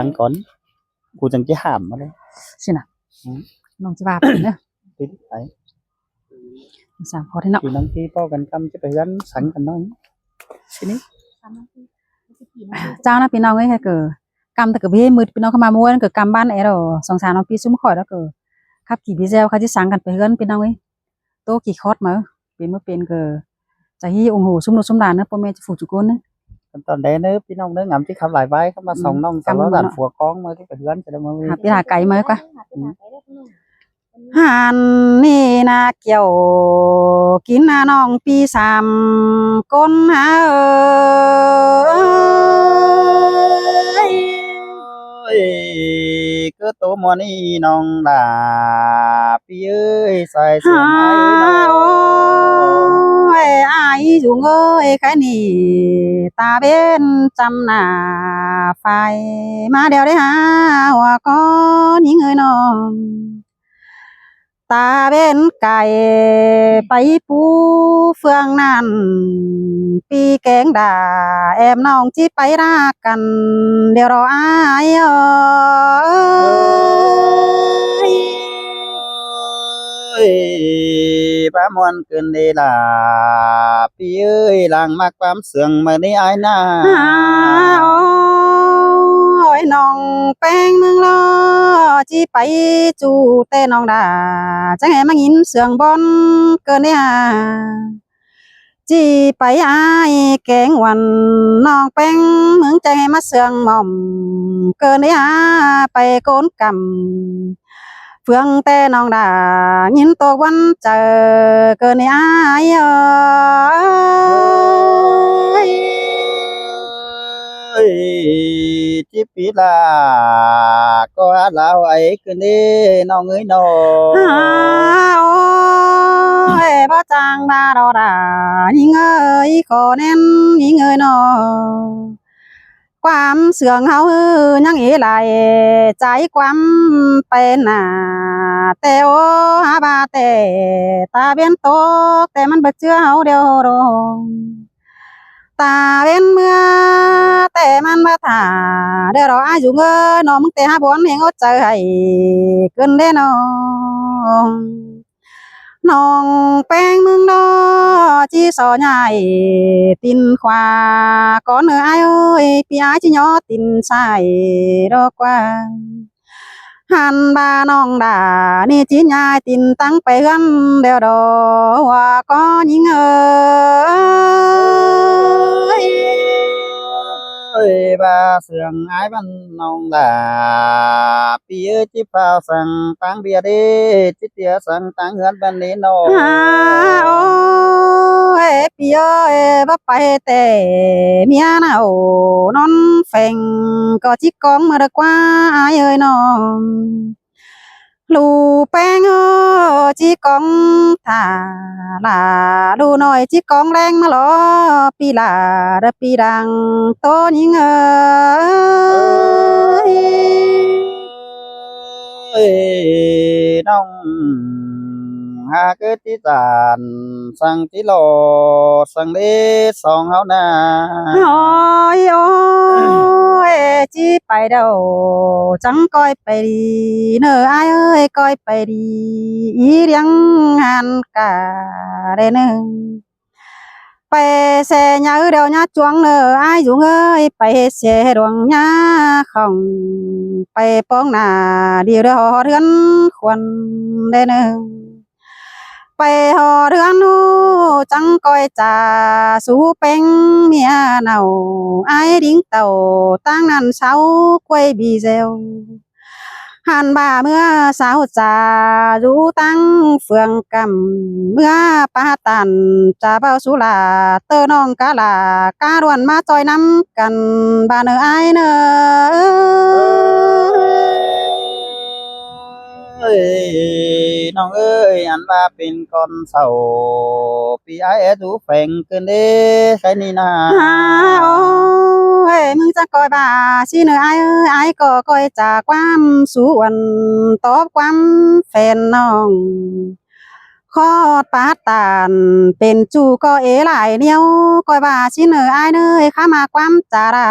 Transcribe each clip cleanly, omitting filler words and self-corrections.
Ăn cònกูจังจะห้ามมาเลย สินะ อืม น้องจะว่าเป็นเนอะ ติดไป สั่งพอที่เนาะ พี่น้องที่ป้อกันกำจะไปกันสังกันน้อยทีนี้ เจ้านะพี่น้องเอ้ยค่ะเกิดกำแต่เกิดพี่มือพี่น้องเข้ามาม้วนเกิดกำบ้านไอ้เราสงสารน้องพี่ซุ้มข่อยแล้วเกิดขับขี่พี่เซลเขาที่สั่งกันไปเฮือนพี่น้องเอ้ยโตกี่คอร์สมาเป็นเมื่อเป็นเกิดจะฮีองหูซุ้มโนซุ้มดานเนอะพ่อแม่จะฝูจุกนเนอะ ตอนเด้เนื้อพี่น้องเนื้องำที่คำหลายใบเข้ามาส่องน้องสาวด่านฝัวคล้องมาที่ไปเฮือนจะได้มา หาพี่หาไก่มาดีกว่าหันนี่นาเกี่ยวกินนาน้องปีสามก้นหาเอ้ย เอ้ยก็โตมัวนี่น้องด่าพี่เอ้ยใส่เสื้อ หา ไม้น้อง โอ้ยอายอยู่เอ้ยแค่นี้ตาเป็นจำหน้าไฟมาเดี๋ยวได้หาหัวก้อนยิงเอ้ยน้องตาเป็นไก่ไปปูเฟืองนั่นปีแกงด่าแอมน้องจีไปรักกัน เดี๋ยวรออายเอ้ย เอ้ยป้ามวนเกินเดล่ะพี่เอ้ยหลังมากความเสื่องมาในอายหน้า โอ้ยน้องแป้งเมืองลอจีไปจูแต่น้องดาจังให้มายินเสียงบอนเกินเนี่ยจีไปอายแกงวันน้องแป้งเมืองใจให้มาเสียงหม่อมเกินเนี่ยไปโกนกำเฟืองแต่น้องดายินตัววันเจอเกินเนี่ยอายเอ้ย เอ้ยจิปีลาก็หาลาวไอ้คืนนี้น้องเอ้ยน้อง โอ้ยบ่จางบาดอดายิงเอ้ยขอแน่นยิงเอ้ยน้อความเสื่องเฮายังอีไหลใจความเป็นหน้าแต่โอหาบาแต่ตาเบี้ยนตกแต่มันบ่เชื่อเฮาเดียวโดงตาเว้นเมื่อแต่มันบ่ท่าเด้อรออายุเอ้ยน้องมึงแต่หาบ่อนแฮงอดใจให้เกินเด้น้อง น้องแป้งมึงดอจีสอใหญ่ตินขวาก่อนเอ้ยเอ้ยพี่อายจีย่อตินใส่ดอกกว่าหันบาน้องดานี่จีใหญ่ตินตั้งไปกันเดียวดอว่าก็ยิงเอ้ย เอ้ยบาเสื่องไอ้บ้านน้องด่าพี่เอ้ยจิเฝ้าสั่งตังเบียร์เด้จิเตียสั่งตังเฮือนบ้านนี้น้อง โอ้ยพี่เอ้ยบ่ไปแต่เมียน่ะโอ้นอนเฟ่งก็จิกองมาดีกว่าอ้ายเอ้ยน้องลูแป้งเอ้ยจิกองท่าลาดูหน่อยจิกองแรงมาหรอปีลาเด้อปีดังโตยิงเอ้ย เอ้ยน้องหาเกิดที่จานสั่งที่โลสั่งเลสองเฮานา โอ้ยโอ้ยจีไปเด้อจังก้อยไปดีเนออ้ายเอ้ยก้อยไปดีอีเรียงงานกะได้เนอไปเสยหน้าเดียวหน้าจวงเนออ้ายอยู่เอ้ยไปเสยดวงหน้าของไปป้องหน้าเดียวเด้อเรือนควรได้เนอ ไปหอเรือนหูจังก้อยจ่าสู้เป็งเมียเนาไอ้ายดิ้งเต่าตั้งนั้นเช้ากล้วยบีเซลหันบ่าเมื่อสาวจ่าอยู่ตั้งเฟืองกำเมื่อปาตันจ่าเบาสุลาเตอน้องกาลากาดวนมาจอยน้ำกันบ้านเนอไอายเนอ เอ้ยน้องเอ้ยอันว่าเป็นคนเศร้าพี่ไอ้ดูแฝงเกินเด้ใครนี่นา โอ้ยมึงจะก้อยบ่าสิเนอไอายเอ้ยไอายก็ก้อยจากความสู่วันตอบความแฟนน้อง ขอดปาดตานเป็นจูก็เอหลายเหนียวก้อยว่าสิเนออายเนยข้ามาความจารา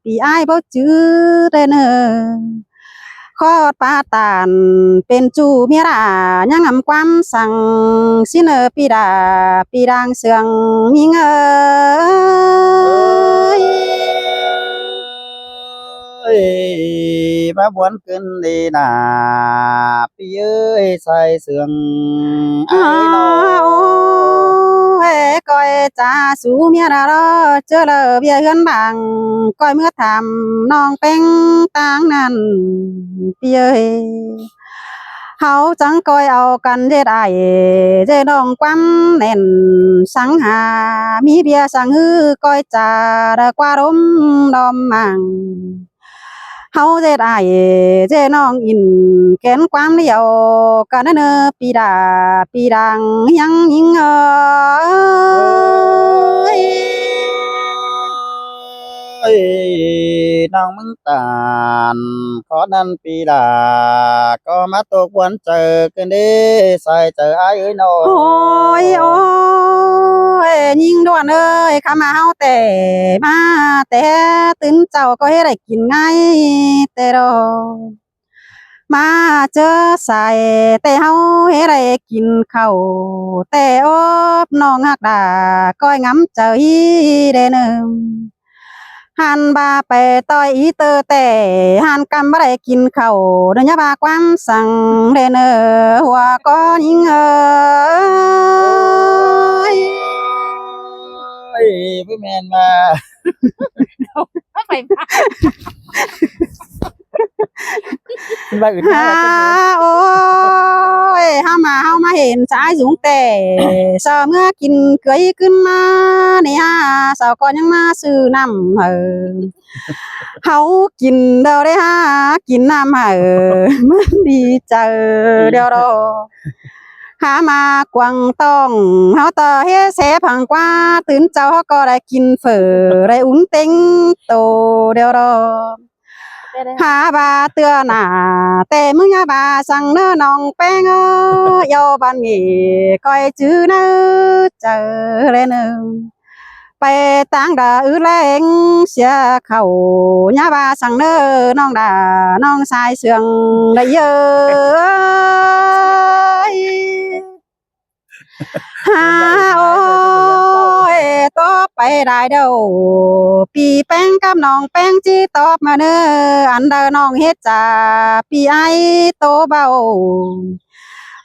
ปีอายบ่จื้อเด้อเนอขอดปาดตานเป็นจูเมียรายังงำความสั่งสิเนอปีดาปีดางเสืองยิงเอ้ยมาบวนขึ้นดีนาพี่เอ้ยใส่เสื่องไอ้น้อ โอ้ยก้อยจ้าสู่เมียดารอเจอเลยเบียเฮือนบางก้อยเมื่อทำน้องเป็งต่างนั้นพี่เอ้ยเฮาจังก้อยเอากันเด็ดไอเจน้องความแน่นสังหามีเบียสังฮือก้อยจ้าดกว่าร่มดอมมัง เฮาเจ็ดอายเจ้น้องอินแกนความเดียวกันเนอปีดาปีดังยังยิงย เอ้ยน้องมึงตานขอนั้นปีดาก็มาตกวันเจอกันดีใส่เจอไอ้เอ้ยน้อ โอ้ยโอ้ยยิงด่วนเอ้ยข้ามาเฮาแต่มาแต่ตื่นเจ้าก็ให้ได้กินไงแต่ดอกมาเจอใส่แต่เฮาให้ได้กินข้าวแต่อบน้องฮักดาก้อยงำเจออีเดอหนึ่ง หันบาไปต่อยอีเตอแต่หันกำบ่ได้กินข้าวเดินยาบาความสั่งเดนหัวก็ยิงย เอ้ยพี่แมนมา ไปบ้าน ขึ้นมาอื่น ฮา มา โอ้ยเฮามาเห็นสายสูงแต่สาวเมื่อกินเกยขึ้นมานี่ฮะสาวก็ยังมาซื้อน้ำเฮากินเดียวได้ฮะกินน้ำมันดีเจอเดียวรอ หามากวางต้องเฮาต่อเฮ็ดเสพังกว่าตื่นเจ้าเฮาก็ได้กินเฝอได้อุ่นเต็งโตเดียวรอหาบาเตือหน้าแต่มึงอย่าบาสั่งเน้อน้องแป้งโยบันงี้ก้อยจื้อเน้อเจอเลยนึงไปต่างดาอื้อแรงเสียเข้าอย่าบาสั่งเน้อน้องดาน้องชายเสืองได้เยอะ ฮาโอ้ยตอบไปได้เด้อปีแป้งกับน้องแป้งจีตอบมาเน้ออันเดอน้องเฮ็ดจ้าปีไอโตเบา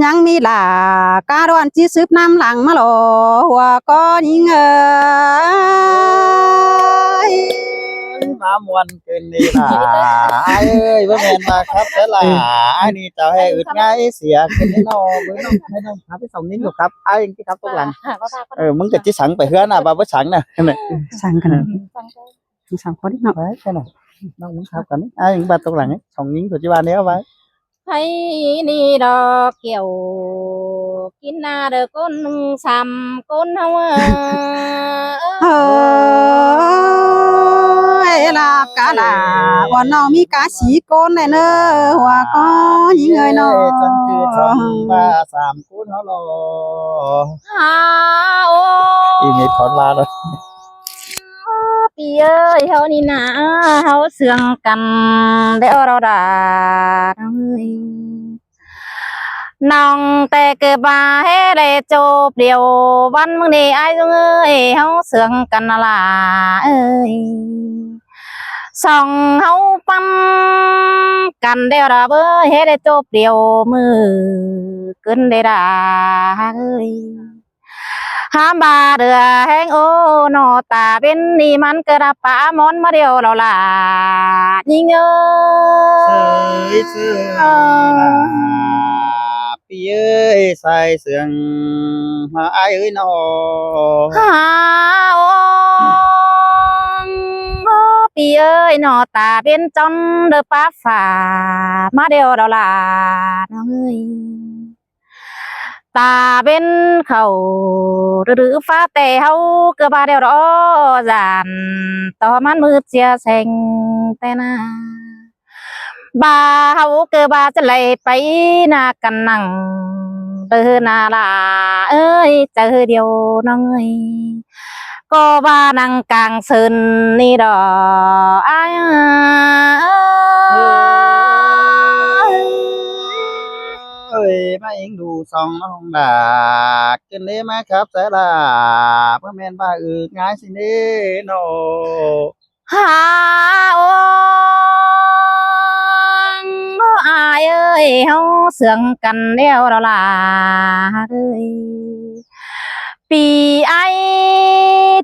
ยังมีหลาการวนจีซึบน้ำหลังมาหลอหัวก็ยิงย มามวนขึ้นนี่ล่ะไอ้เอ้ยพี่แมนมาครับแต่ล่ะไอ้นี่เจ้าให้อึดไงเสียขึ้นนี่น้องเว้ยน้องให้น้องหาไปส่งนิ้นอยู่ครับไอ้ยังที่ครับตกหลังมึงก็จิสังไปเฮือนน่ะบ่สังน่ะนั่น สั่งกันสั่งพอดีเนาะ ไว้แค่นั้นน้องมึงครับกันไอ้ยังบ่ตกหลังส่งนิ้นปัจจุบันนี้เอาไว้ ให้นี่ดอกเกี่ยวกินหน้าเด้อก้นซ้ำก้นเฮาเฮ้ยลาบกะลาว่าน้องมีกาสีโกนได้เนอหัวก็ยิงเอ้ยน้อ จังคือช่องมาสามคูณเฮารอ หาโอ้ อีมีพอดลาแล้ว ปีเอ้ยเฮานี่นะเฮาเสื่องกันได้อเราดาเอ้ยน้องแต่เกิดมาให้ได้จบเดียววันมึงนี่ไอ้จุงเอ้ยเฮาเสื่องกันน่ะล่ะเอ้ยส่องเฮาปั๊มกันเดียวระเบ้ยให้ได้จบเดียวมือเกินได้ด่าเอ้ยห้ามบาเดือแห้งโอ้นอตาเป็นนี่มันกระปามอนมาเดียวเราล่ะยิงเอ้ เอ้ยเสื้อพี่เอ้ยใส่เสื่องมาไอ้เอ้ยน้อ หาโอ้ปีเอ้ยนอตาเป็นจอนเด้อป้าฝ่ามาเดียวเราล่ะน้องเอ้ยตาเป็นเขาหรือฟ้าแต่เฮาเกือบาเดียวรอจานต่อมันมืดเสียแสงแต่นาบาเฮาเกือบาจะไหลไปนากันนั่ง เดินนาลาเอ้ยเจอเดียวน้องเอ้ยก็ว่านังกลางซึนนี่ดอกอ้ายเอ้ยมาเองดูสองน้องดาขึ้นได้มาครับสลาเพื่อแม่นว่าง่ายสิเด้โน หาโอ้อายเอ้ยเฮาเสื่องกันแล้วเราล่ะเอ้ยปีไอ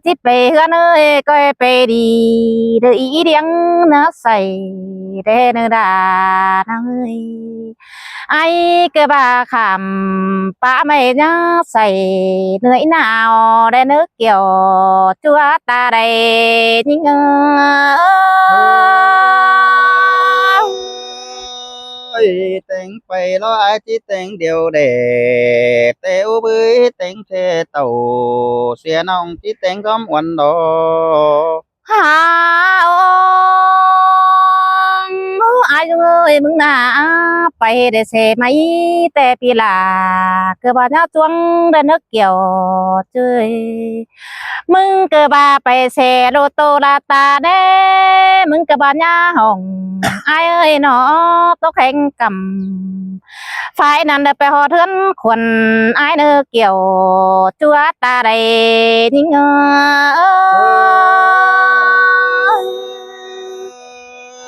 ที่ไปเฮือนเอ้ยก็ไปดีเด้ออีเดียงนะใส่เด้อเนื้อดาเอ้ยไอ้ก็บ่าคำป้าไม่น่าใส่เหนื่อยหนาวได้เนื้อเกี่ยวจัวตาได้ยิ่งเอ้ยแต่งไปแล้วไอ้ที่แต่งเดียวเด็ดเต้วบื้อแต่งเทเต่าเสียน้องที่แต่งก้อมวันดอ หาโอ้อายเอ้ยมึงน่าไปได้เสไหมแต่ปีลาเกิดว่าเจ้าจวงได้นึกเกี่ยวเจ้ยมึงเกิดว่าไปเสโลโตลาตาเด้มึงเกิดว่าหน้าห้องอายเอ้ยหนอตกแข่งกำฝ่ายนั้นได้ไปหอเทือนขวัญอายเนื้อเกี่ยวจัวตาได้ยิ่งเ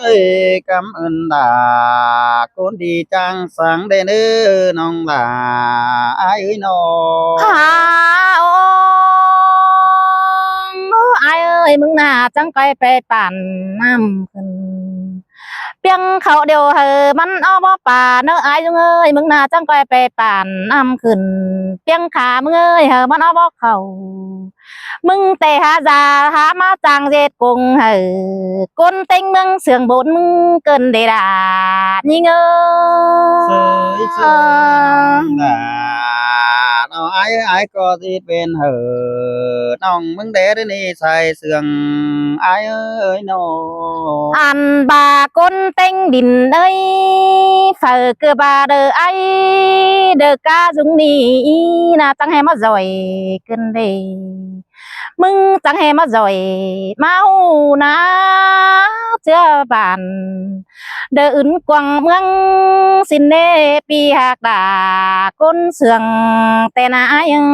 อ้ยกำเอินดาคนดีจังสังได้เนื้อน้องลาไอ้เอ้ยน้อ หาโอ้อายเอ้ยมึงน่าจังไปปั่นน้ำขึ้นเปียงเขาเดียวมันเอาบ่ป่าเนื้ออายเอ้ยมึงน่าจังไปปั่นน้ำขึ้นเปียงขามึงเอ้ยมันเอาบ่เขามึงแต่หาจาหามาจางเจ็ดกงก้นเต็งมึงเสื่องบนมึงเกินเดดานี่เง เสยเสยน่ะน้องไอ้ก็สิเป็นเหอะน้องมึงเด้อนี่ใส่เสื่องไอ้เอ้ยน้อ อันบาก้นเต็งดินเอ้ยฝากเกือบาเดอไอเดอกาจุงนี่นะจังให้มาจ่อยกันเดมึงจังให้มาจ่อยมาหูนะเจ้าบานเดออื่นกวางเมืองสินเนปีหากดาก้นเสืองแต่นายัง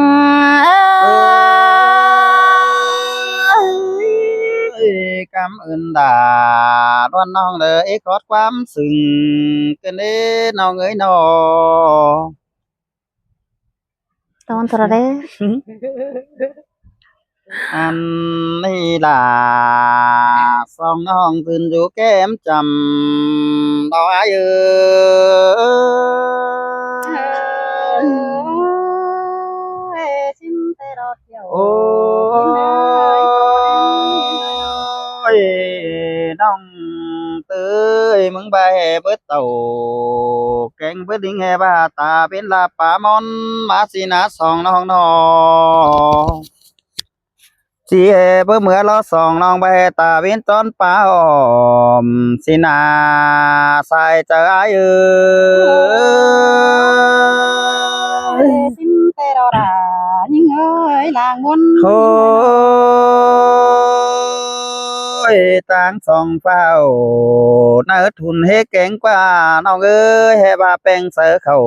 เอ้ยกำเอินดาร้อนน้องเด้อเอ้กอดความซึ้งกันเด้น้องเอ้ยน้อ ตอนทรเด อันนี้ล่ะสองน้องขึ้นอยู่แก้มจำดอกไอ้เอ้ย ชิมแต่ดอกเขียว โอ้ยน้องเต้ยมึงไปเบิดเต่าแกงเบิดดิงแฮบ้าตาเป็นลาปามอนมาสินะสองน้องน้องสิเฮเบิ่เมื่อเราสองน้องไปตาเป็นต้นปลาออมสินาใส่ใจเอ้ย ชิมแต่ดอกดายิ่งเอ้ยลางวน โอ้ยต่างสองเฝ้าเนื้อทุนเฮแกงกว่าน้องเอ้ยให้บาแป้งเสือเขา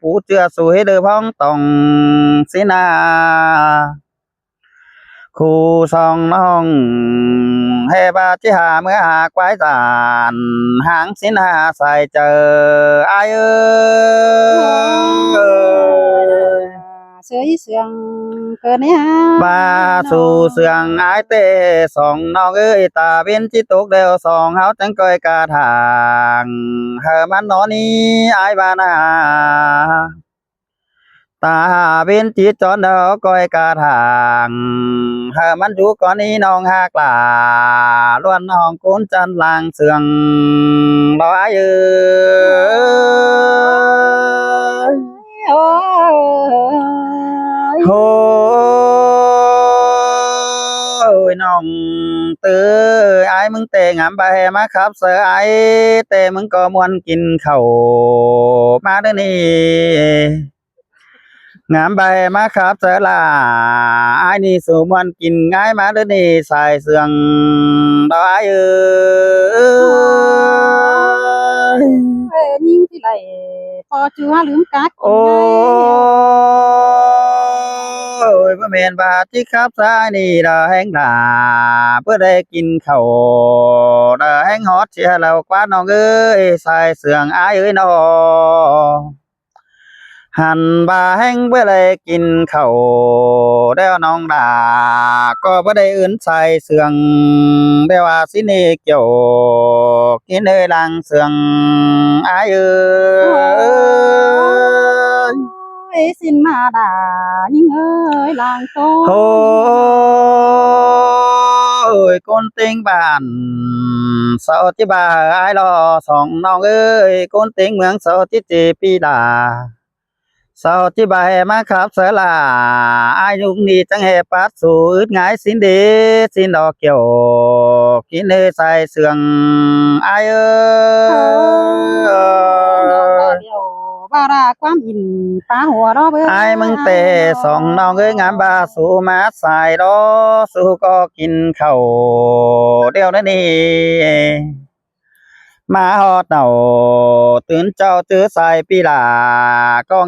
ปูเจือสวยเดือพ้องตองสินาคู่สองน้องให้บาจิหาเมื่อหากไว้สานหางสินาใส่เจอไอ้เอ้ย เสือเสียงเกินเนี่ย บาสู่เสียงอายเต้สองน้องเอ้ยตาเป็นจิตกเดียวสองเฮาจังก้อยกาทางเฮอมันนอนี้อายบานาตาเป็นจิตจอนเดียวก้อยกาทางเฮอมันอยู่ก่อนนี้น้องหากลาล้วนน้องโกนจันลางเสืองรออายเอ้ย โอ้ย โอ้ยน้องเตื้อไอ้มึงเตะงามไปมาครับเสือไอ้เตะมึงก็มวนกินข้าวมาเด้อนี่ งามใบมาครับเสลาไอ้ายนี่สู่มันกินง่ายมาเด้อนี่สายเสืองดอกอ้ายเอ้ย ยิ่งที่ไหลพอจูหาลืมกัก โอ้ยบ่แม่นบาดที่ครับสายนี่ดาแห้งดาเพื่อได้กินข้าวดาแห้งฮอดเสียแล้วกว่าน้องเอ้ยสายเสืองอ้ายเอ้ยน้อหันบ่าแห้งเพื่อได้กินข้าวแล้วน้องดาก็บ่ได้อื่นใส่เสืองได้ว่าสินี่เกี่ยวกินเอ้ยลังเสืองอ้ายเอ้ย สินมาด่ายิ่งเอ้ยลางโต โอ้ยคนเต็งบ้านเสาที่บ้านไอ้ายรอสองน้องเอ้ยคนเต็งเมืองเสาที่จีปีดาเสาที่บ้านมาครับเสลาอายุนี้จังแห่ปัดสู่อึดหงายสินเดสินดอกเกี่ยวกินเนยใส่เสืองอายเอ้ย เดียวบาราความอินตาหัวรอเบ้ ไอ้มึงเตะสองน้องเอ้ยงามบาสู่มาสายรอสู่ก็กินข้าวเดี๋ยวนั้นนี่มาฮอดเต่าตื่นเจ้าจื้อใส่ปีหลาก็